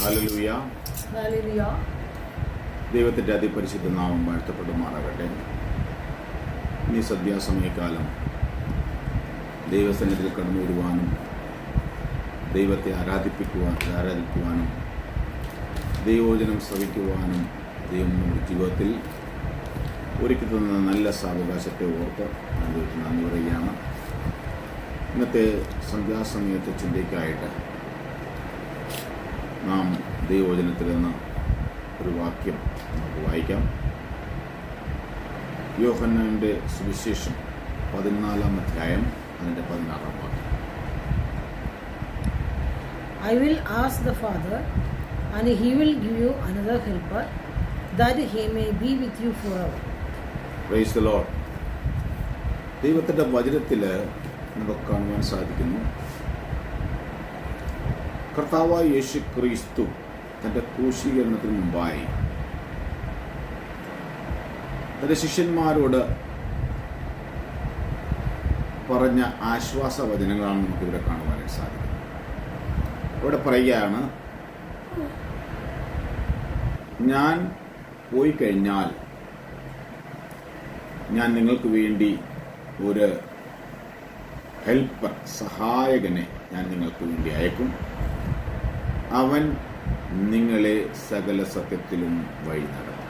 Hallelujah. Hallelujah. ദൈവത്തിൻ്റെ അതിപരിശുദ്ധ നാമം വാഴ്ത്തപ്പെടുമാറാകട്ടെ. ഈ സന്ധ്യാസമയക്കാലം ദൈവസന്നിധിയിൽ കടന്നു വരുവാനും ദൈവത്തെ ആരാധിക്കുവാനും ദൈവവചനം ശ്രവിക്കുവാനും ദൈവം നമ്മുടെ ജീവിതത്തിൽ ഒരുക്കി തന്ന നല്ല സാവകാശത്തെ ഓർത്ത് ദൈവത്തിന് നന്ദി പറയുകയാണ്. ഇന്നത്തെ സന്ധ്യാസമയത്തെ ചിന്തയ്ക്കായിട്ട് നാം ദൈവവചനത്തിൽ നിന്ന് ഒരു വാക്യം നമുക്ക് വായിക്കാം. യോഹന്നാന്റെ സുവിശേഷം 14-ാം അധ്യായം അതിൻ്റെ 16-ാം വാക്യം. I will ask the Father, and He will give you another helper, that He may be with you forever. Praise the Lord. ദൈവത്തിൻ്റെ വചനത്തിൽ നമുക്ക് കാണുവാൻ സാധിക്കുന്നു, കർത്താവായ യേശു ക്രിസ്തു തൻ്റെ ക്രൂശീകരണത്തിന് മുമ്പായി തൻ്റെ ശിഷ്യന്മാരോട് പറഞ്ഞ ആശ്വാസ വചനങ്ങളാണ് നമുക്കിവിടെ കാണുവാനായിട്ട് സാധിക്കുന്നത്. അവിടെ പറയുകയാണ്, ഞാൻ പോയി കഴിഞ്ഞാൽ ഞാൻ നിങ്ങൾക്ക് വേണ്ടി ഒരു ഹെൽപ്പർ, സഹായകനെ ഞാൻ നിങ്ങൾക്ക് വേണ്ടി അയക്കും. അവൻ നിങ്ങളെ സകല സത്യത്തിലും വഴി നടത്തും.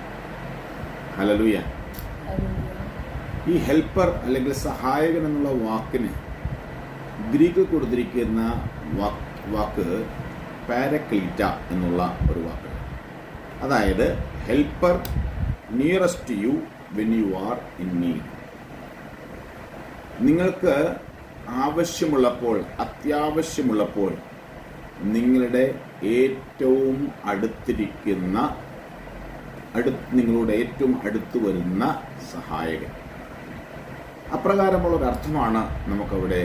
ഹല്ലേലൂയ. ഈ ഹെൽപ്പർ അല്ലെങ്കിൽ സഹായകൻ എന്നുള്ള വാക്കിന് ഗ്രീക്ക് കൊടുത്തിരിക്കുന്ന വാക്ക് പാരക്ലീറ്റ എന്നുള്ള ഒരു വാക്കാണ്. അതായത് helper nearest you when you are in need. നിങ്ങൾക്ക് ആവശ്യമുള്ളപ്പോൾ, അത്യാവശ്യമുള്ളപ്പോൾ നിങ്ങളുടെ ഏറ്റവും അടുത്തിരിക്കുന്ന, നിങ്ങളുടെ ഏറ്റവും അടുത്ത് വരുന്ന സഹായകൻ. അപ്രകാരമുള്ളൊരർത്ഥമാണ് നമുക്കവിടെ